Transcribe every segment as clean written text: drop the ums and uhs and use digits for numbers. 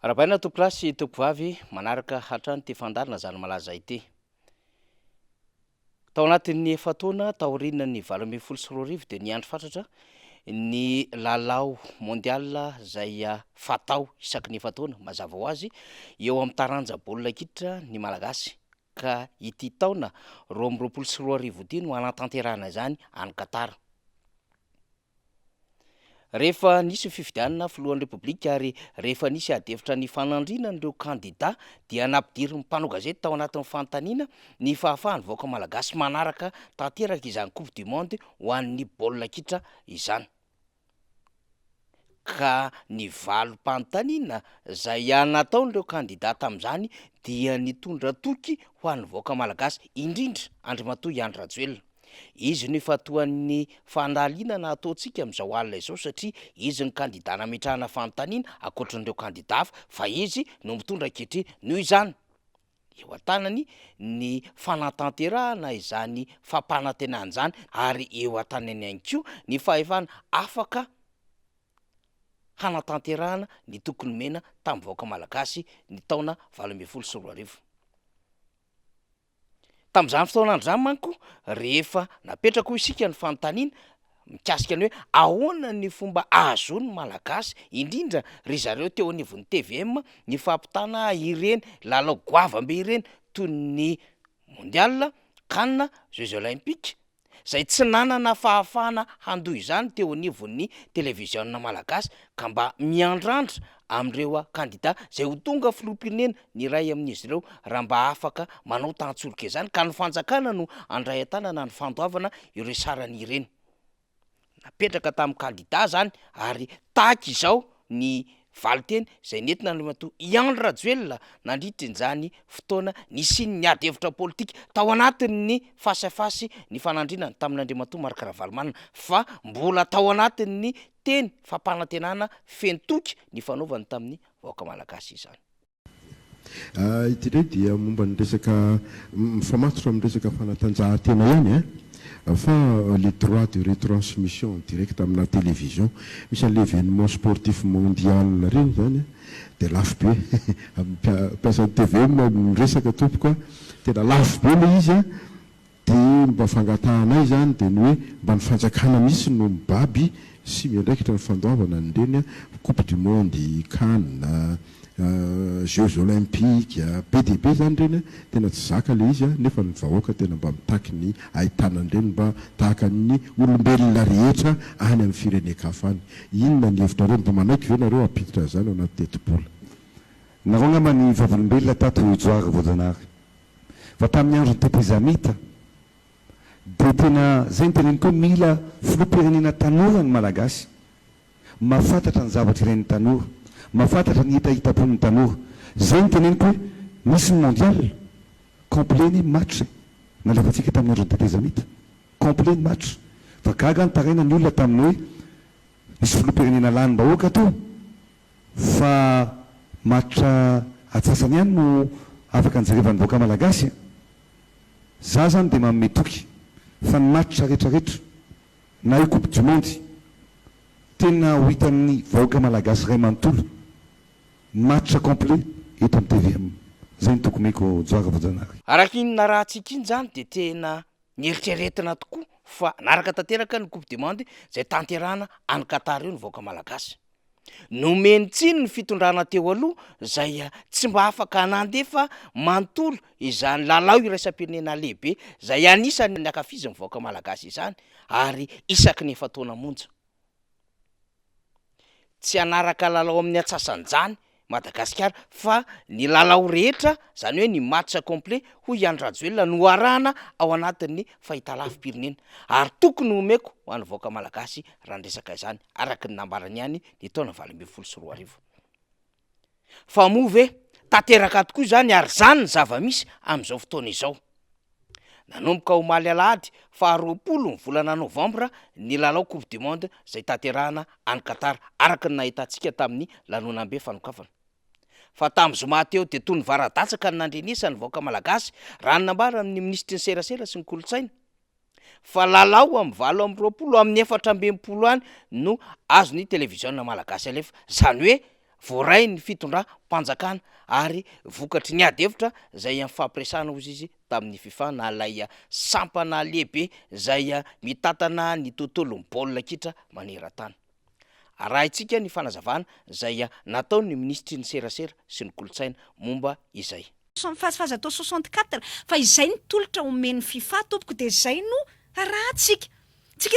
Arabaina tompolasy tompovavy manaraka hatrany ty fandarina zany malaza ity. Tao anatin'ny efataona taoriana ny 2024 dia niandro fatratra ny lalao mondial zay fatao isaky ny efataona mazava ho azy eo amin'ny taranja baolina kitra ny malagasy ka ity taona 2024 ity no anatanterahana izany any Qatar. Rehefa nisy fifidianana filohan'ny repoblika ary rehefa nisy adevitra ny fanandrina ireo kandida dia nampidirin'ny mpanao gazety tao anatin'ny fanontaniana ny fahafahany vaoaka malagasy manaraka tanteraka izany coupe du monde ho an'ny baolina kitra izany. Ka ny valim-panontaniana zay nataon'ireo kandida tamin'izany dia nitondra toky ho an'ny vaoaka malagasy indrindra Andrimatoa Andry Rajoelina. Izy no ifatoan'ny fanaliana na ataontsika amin'izao alina izao satria izy ny kandida nametrahana fanontaniana ankoatran'ireo kandida hafa fa izy no mitondra ankehitriny noho izany eo an-tanany ny fanatanterahana izany fampanantenana izany ary eo an-tanany ihany koa ny fahefana afaka hanatanterahana ny tokony mena tamin'ny vaoaka malagasy ny taona 2024. Tamin'izany fotoana androzany manko rehefa napetraka ho isika ny fanontaniana mikasika ny hoe ahoana ny fomba ahazony malagasy indrindra ry zareo teo anivon'ny TVM ny fampitana ireny lalao goavambe ireny toy ny mondial, CAN, Jeux olympiques zay tsy nanana fahafahana handoha izany teo anivon'ny televiziona malagasy ka mba miandrandra amin'ireo kandida zay ho tonga filoham-pirenena ny iray amin'izy ireo raha mba afaka manao tantsolika izany ka ny fanjakana no andray an-tanana ny fandoavana ireo sarany ireny. Napetraka tamin'ny kandida zany ary tahaka izao ny valiteny zay nentina Andrimatoa Andry Rajoelina nandritrin'izany fotoana nisiany adevitra politika tao anatin'ny fasafasy ny fanandrinany tamin'ny Andrimatoa Marc Ravalomanana fa mbola tao anatin'ny teny fampanantenana fentoky ny fanaovany tamin'ny vaoaka malagasy izany. Ity ndray dia momba ny resaka mifamatotra amin'ny resaka fanatanjahantena ihany fa les droits de retransmission direct amina télévision misy an'le événement sportif mondial reny zany dia lafo be mpiasan'ny TVM miresaka tompoka tena lafo be le izy dia mba fangatahana zany dia ny hoe mba ny fanjakana misy no mibaby sy miandraikitra ny fandoavana nyreny coupe du monde, CAN, Jeux olympiques, PDB zany reny tena tsy zaka le izy nefa ny vahoaka tena mba mitaky ny ahitana reny mba tahaka ny olombelona rehetra any amin'ny firenen-kafa any. Inona ny hevitra reo mba manaiky ve nareo ampiditra zany ao anaty teti-bola? Nareo angamba ny vavolombelona tato Joary Voajanary fa tamin'ny andro ny tetezamita dia tena zay ny teneny koa mila filoham-pirenena tanora ny malagasy mahafantatra ny zavatra iren'ny tanora, mahafantatra ny hitahitapon'ny tanora. Zay ny teneniko hoe misy ny mondial complet ny match nalefatsika tamin'ny andro ny tetezamita complet ny match fa gaga ny taraina ny olona tamin'ny hoe misy filoham-pirenena lany bahoaka to fa match atsasany ihany no afaka anjerevany vaoaka malagasy. Za zany dia manome toky fa ny match rehetrarehetra na io coupe du monde tena ho hitan'ny vahoaka malagasy ray manontolo match complet eto amin'ny TVM. Zay ny tokomeko Joary Voajanary. Araka inona raha antsika iny zany dia tena nieritreretina tokoa fa naraka tanteraka ny coupe du monde zay tanterahana any Qatar io ny vahoaka malagasy. Nomeny tsiny ny fitondrana teo aloha zay tsy mba afaka nandefa manontolo izany lalao iraisam-pirenena lehibe zay anisany ny akafiziny vahoaka malagasy izany ary isaky ny efataona monja. Tsy anaraka lalao amin'ny atsasan'izany Madagasikara fa ny lalao rehetra zany hoe ny match complet ho Andry Rajoelina no arahana ao anatin'ny fahitalavim-pirenena ary tokony omeko ho an'ny vahoaka malagasy raha ny resaka izany araka ny nambarany ihany ny taona 2024. Fa moa ve tanteraka tokoa izany ary zany ny zava-misy amin'izao fotoana izao. Nanomboka ho maly alahady fa 20 ny volana novambra ny lalao coupe du monde zay tanterahana any Qatar araka ny nahitantsika tamin'ny lanonam-be fanokafana. Fa tamin'ny zoma teo dia toy ny varadatsaka ny nandrenisa ny vahoaka malagasy raha ny nambara amin'ny ministry ny serasera sy ny kolotsaina fa lalao amin'ny 20 amin'ny 420 any no azony televiziona malagasy alefa. Zany hoe voaray ny fitondram-panjakana ary vokatry ny adevitra zay fampiresana ozy izy tamin'ny FIFA na lay sampana lehibe zay mitatana ny tontolo baolina kitra maneran-tany. Raha itsika ny fanazavana zay natao ny ministry ny serasera sy ny kolotsaina momba izay. Fahaza atao 64 fa izay ny tolotra omen'ny FIFA tompoko de zay no raha tsika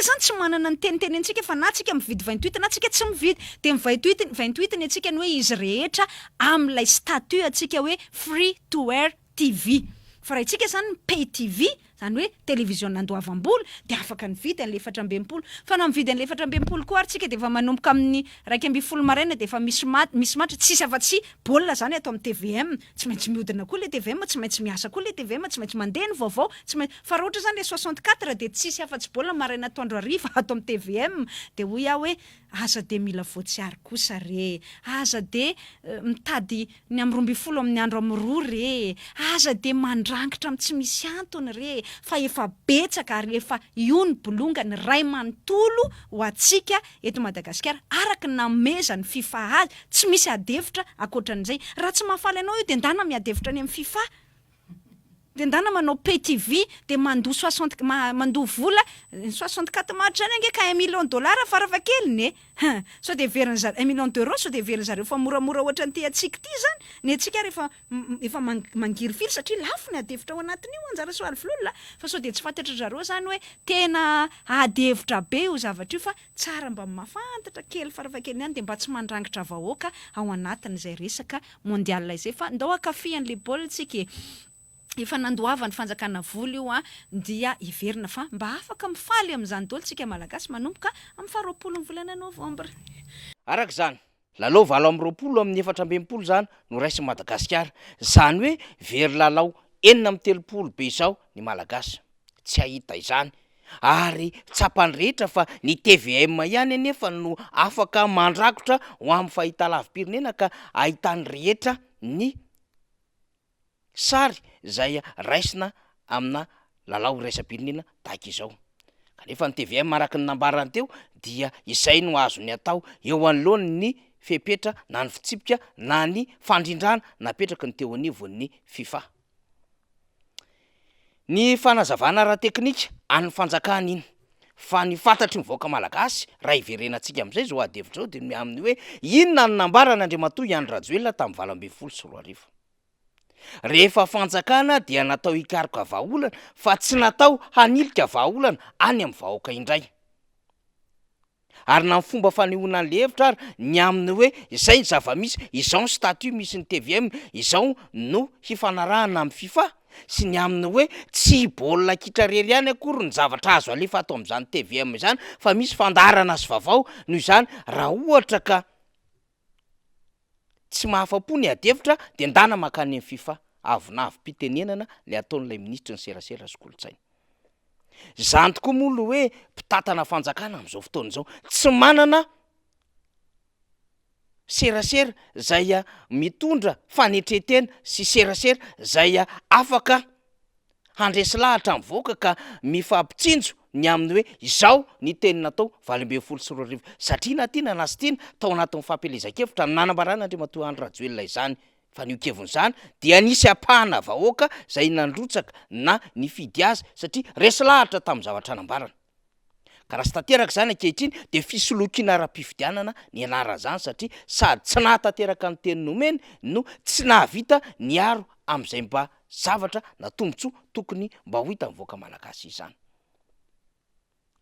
zany tsy manana ny teniteny antsika fa na tsika mividy 28 na tsika tsy mividy de ny 28 ny atsika ny hoe izy rehetra am'ilay statut atsika hoe free to air TV fa raha itsika zany pay TV zany hoe télévision nandoavam-bola de afaka ny vidy an'le 420 fa na mividy an'le 420 koa ary tsika de efa manomboka amin'ny 2:30 maraina de efa misy match tsisy afa-tsy baolina zany atao amin'ny TVM tsy maintsy mihodina koa le TVM tsy maintsy miasa koa le TVM tsy maintsy mandeha ny vaovao tsy maintsy fa raha ohatra zany le 64 de tsisy afa-tsy baolina maraina atoandro hariva atao amin'ny TVM de hoy aho hoe aza de mila voatsiary kosa re aza de mitady ny amin'ny 12 amin'ny andro amin'ny 2 re aza de mandrangitra amin'ny tsy misy antony re fa efa betsaka ary efa io ny bolongany ray manontolo ho atsika eto Madagasikara araka nameza ny FIFA azy tsy misy adevitra akoatran'izay raha tsy mahafaly anao io de ndana miadevitra any amin'ny FIFA de ndana manao pay TV de mandoa 60 mandoa vola 64 match zany angeka $1 million farafahakeliny so de veriny zareo $1 million so de veriny zareo fa moramora ohatra ny ty atsika ty zany ny atsika rehefa efa mangiry fily satria lafo ny adevitra ao anatin'io anjara soaly filolona fa so de tsy fantatra zareo zany hoe tena adevitra be io zavatra io fa tsara mba mafantatra kely farafahakeliny ihany de mba tsy mandrangitra vahoaka ao anatin'izay resaka mondial izay fa ndao akafian'le baolina tsika efa nandoava ny fanjakana vola io dia iverina fa mba afaka mifaly amin'izany daholo tsika malagasy manomboka amin'ny 20 volana novambra. Araka zany lalao 20 amin'ny 420 zany no raisy Madagasikara zany hoe very lalao 430 be izao ny malagasy tsy ahita izany ary tsapany rehetra fa ny TVM ihany anefa no afaka mandrakotra ho amin'ny fahitalavim-pirenena ka ahitany rehetra ny sary zay raisina amina lalao raisam-pirenena tahaka izao kanefa ny TVM araka ny nambarany teo dia izay no azo ny atao eo anoloany ny fepetra na ny fitsipika na ny fandrindrana napetraka ny teo anivon'ny FIFA. Ny fanazavana ara teknika an'ny fanjakana iny fa ny fantatry mivoaka malagasy raha iverenantsika amin'izay zao adevitra zao de amin'ny hoe inona ny nambarana Andriamatoa Iany Rajoelina tamin'ny 2024. Rehefa fanjakana dia natao hikaroka vahaolana fa tsy natao hanilika vahaolana any amin'ny vahoaka indray. Ary na fomba fanehoana an'le hevitra ary ny aminy hoe izay ny zava-misy izao ny statut misy ny TVM izao no hifanarahana amin'ny FIFA sy ny aminy hoe tsy baolina kitra rery ihany akory ny zavatra azo alefa atao amin'izany TVM izany fa misy fandarana sy vaovao noho izany raha ohatra ka tsy mahafa-po ny adevitra de ndana makany amin'ny FIFA avonavim-pitenenana le ataon'ilay ministra ny serasera sy kolotsaina. Zany tokoa moa lo hoe mpitatana fanjakana amin'izao fotoana izao tsy manana serasera zay mitondra fanetretena sy serasera zay afaka handresy lahatra mivoaka ka mifampitsinjo ny aminy hoe izao ny teny natao 2024 satria na tiana na sy tiana tao anatin'ny fampelezan-kevitra nanambarana Andriamatoa Iany Rajoelina izany fa ny keviny zany dia nisy apahana vahoaka zay nandrotsaka na ny fidy azy satria resy lahatra tamin'ny zavatra nambarana. Ka raha sy tanteraka zany ankehitriny de fisolokiana ara-pifidianana ny anarana zany satria sady tsy nahatanteraka ny teny nomeny no tsy nahavita niaro amin'izay mba zavatra na tombontsoa tokony mba ho hita mivoaka malagasy izany.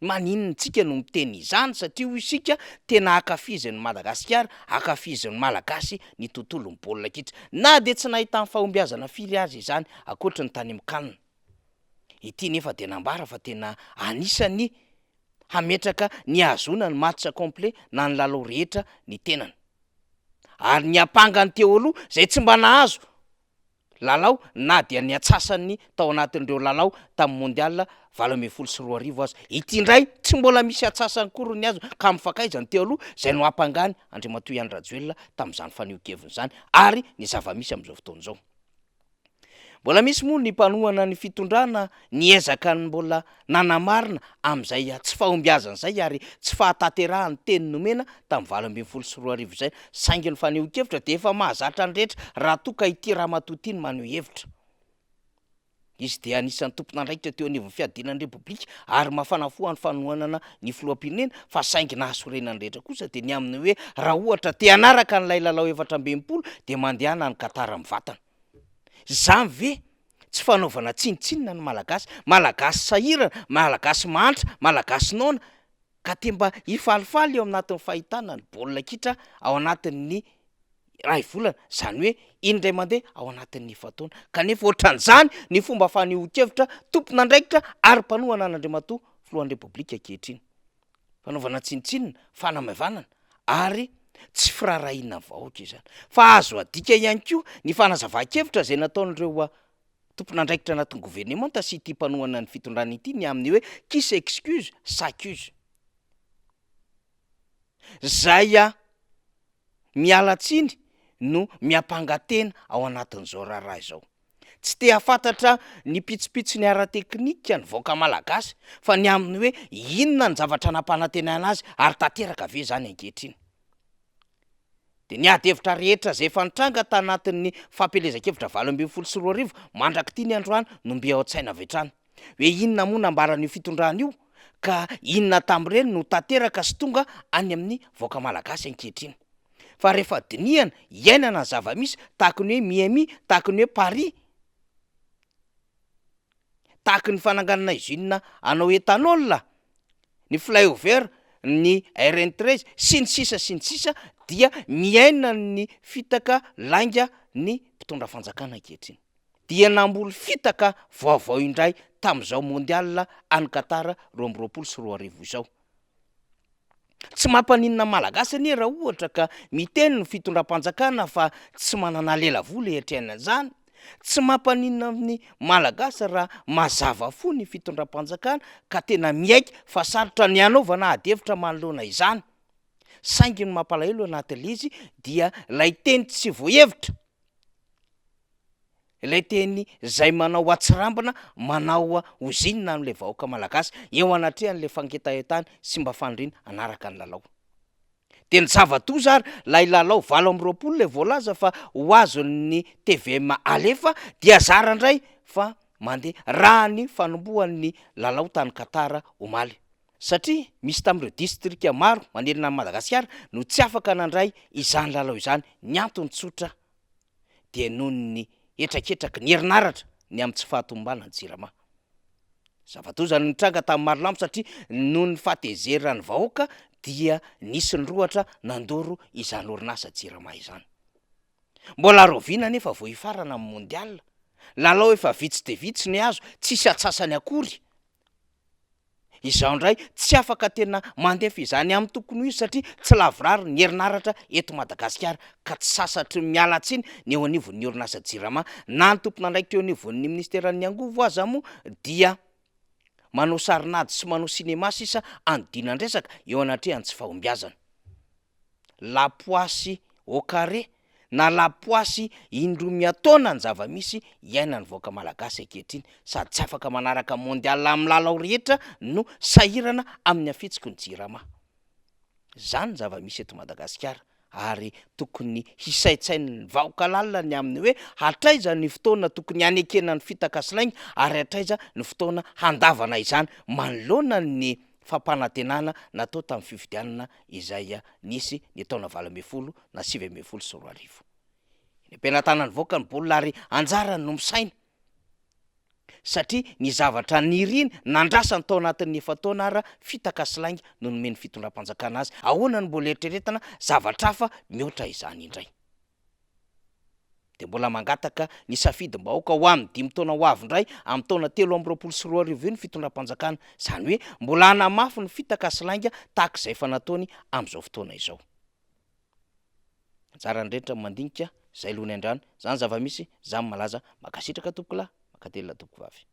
Maninona tsika no miteny izany satria ho isika tena akafizin'ny Madagasikara, akafizin'ny malagasy ny tontolon'ny baolina kitra na de tsy nahita fahombiazana firy azy izany akoatra ny tany mikanina. Ity nefa de nambara fa tena anisany hametraka ny azona ny match complet na ny lalao rehetra ny tenany. Ary ny apangany teo aloha zay tsy mba nahazo lalao na dia ny atsasany tao anatin'ireo lalao tamin'ny mondial 2022 azy. Ity indray tsy mbola misy atsasany kory ny azo ka mifakaizany teo aloha zay no apangany Andriamatoa Iany Rajoelina tamin'izany fanio-keviny zany ary ny zava-misy amin'izao fotoana izao. Mbola misy moa ny mpanohana ny fitondrana niezaka ny mbola nanamarina am'izay tsy fahombiazana zay ary tsy fahatanterahany teny nomena tamin'ny 2024 zay saingy ny faneho-kevitra de efa mahazatra ny rehetra raha toka ity Ramatoa ny maneho hevitra. Izy dia anisan'ny tompon'andraikitra teo anivon'ny fiadinan'ny repoblika ary mafanafoha ny fanohanana ny filoham-pirenena fa saingy nahasorenany rehetra kosa de ny amin'ny hoe raha ohatra te hanaraka n'ilay lalao 720 de mandehana ny Katara mivatana. Zany ve tsy fanaovana tsinitsinina ny malagasy sahirana, malagasy mantra, malagasy naona ka te mba hifalifaly eo anatin'ny fahitana ny baolina kitra ao anatin'ny ray volana, zany hoe indray mandeha ao anatin'ny fataona. Kanefa ohatran'izany ny fomba faneho-kevitra tompon'andraikitra ary mpanohana an'Andriamatoa filohan'ny repoblika ankehitriny. Fanaovana tsinitsinina, fanamavanana ary tsy firarahiana vahoaka izany. Fa azo adika ihany koa ny fanazava-kevitra zay nataon'ireo tompon'andraikitra anatin'ny gouvernemanta sy ity mpanohana ny fitondrana ity ny amin'ny hoe qui s'excuse s'accuse. Zay miala tsiny no miampangatena ao anatin'izao raharaha izao. Tsy te hafantatra ny pitsopitso ny ara-teknika ny vahoaka malagasy fa ny amin'ny hoe inona ny zavatra nampanantenana azy ary tanteraka ve zany ankehitriny. De ny ady hevitra rehetra zay efa nitranga tanatin'ny fampelezan-kevitra 2024 mandrak'ity ny androany no mbe ao an-tsaina avy hatrany. Hoe inona moa nambaran'io fitondrana io ka inona tam'ireny no tanteraka sy tonga any amin'ny vahoaka malagasy ankehitriny. Fa rehefa dinihana iainana ny zava-misy tahaka ny hoe Miami, tahaka ny hoe Paris, tahaka ny fananganana usine anao etanol, ny flyover, ny RN13 sy ny sisa dia miaina ny fitaka lainga ny mpitondra fanjakana ankehitriny. Dia namboly fitaka vaovao indray tamin'izao mondial any Katara 2022 izao. Tsy mampaninona malagasy anie raha ohatra ka miteny ny fitondram-panjakana fa tsy manana lela voly etrehana an'izany. Tsy mampaninona amin'ny malagasy raha mazava fo ny fitondram-panjakana ka tena miaiky fa sarotra ny anaovana ady hevitra manoloana izany. Saingy ny mampalahelo anatin'ilay izy dia lay teny tsy voahevitra, ilay teny zay manao atsirambina, manao ozinina amin'ilay vahoaka malagasy eo anatrehan'ilay fangetahetany sy mba faniriana anaraka ny lalao. De ny zava-doza ary lay lalao 2020 lay voalaza fa ho azon'ny TVM alefa dia zara indray fa mandeha raha ny fanombohan'ny lalao tany Katara omaly. Satria misy tamin'ireo distrika maro manerana ny Madagasikara no tsy afaka nandray izany lalao izany. Ny antony tsotra dia noho ny etraketraky ny herinaratra ny amin'ny tsy fahatombana ny JIRAMA. Zava-doza no nitranga tamin'ny Marlambo satria noho ny fahatezeran'ny vahoaka dia nisy ny rohatra nandoro izany orinasa JIRAMA izany. Mbola roviana nefa vao hifarana amin'ny mondial. Lalao efa vitsy de vitsy ny azo, tsisy atsasany akory. Izao indray tsy afaka tena mandefa izany amin'ny tokony io satria tsy lavorary ny herinaratra eto Madagasikara ka tsy sasatry miala tsiny ny eo anivon'ny orinasa JIRAMA na ny tompon'andraikitra eo anivon'ny ministeran'ny angovo aza moa dia manao sarinady sy manao sinema sisa andinandresaka eo anatrehan'ny tsy fahombiazana. Lapoasy au carré na lapoasy indromiataona ny zava-misy iainany vahoaka malagasy ankehitriny sady tsy afaka manaraka mondial amin'ny lalao rehetra no sahirana amin'ny afitsiko ny JIRAMA. Zany zava-misy eto Madagasikara ary tokony hisaitsain'ny vahoaka lalina ny amin'ny hoe hatraiza ny fotoana tokony hanekena ny fitakasilainy ary hatraiza ny fotoana handavana izany manoloana ny fampanantenana natao tamin'ny fifidianana izay nisy ny taona 2010 na 2024. Ny ampelantanany vahoaka ny baolina ary anjarany no misaina satria ny zavatra niriny nandrasany tao anatin'ny efataona ara fitakasilainga no nomeny fitondram-panjakana azy. Ahoana ny mbola eritreretana zavatra hafa mihoatra izany indray. De mbola mangataka ny safidim-bahoaka ho amin'ny 5 taona ho avy indray amin'ny taona 2024 ny fitondram-panjakana. Zany hoe mbola hanamafy ny fitakasilainga tahaka izay fa nataony amin'izao fotoana izao. Anjarany rehetra mandinika zay lohany andrano, zany zava-misy, zany malaza makasitraka tompokolahy, makatelina tompovavy.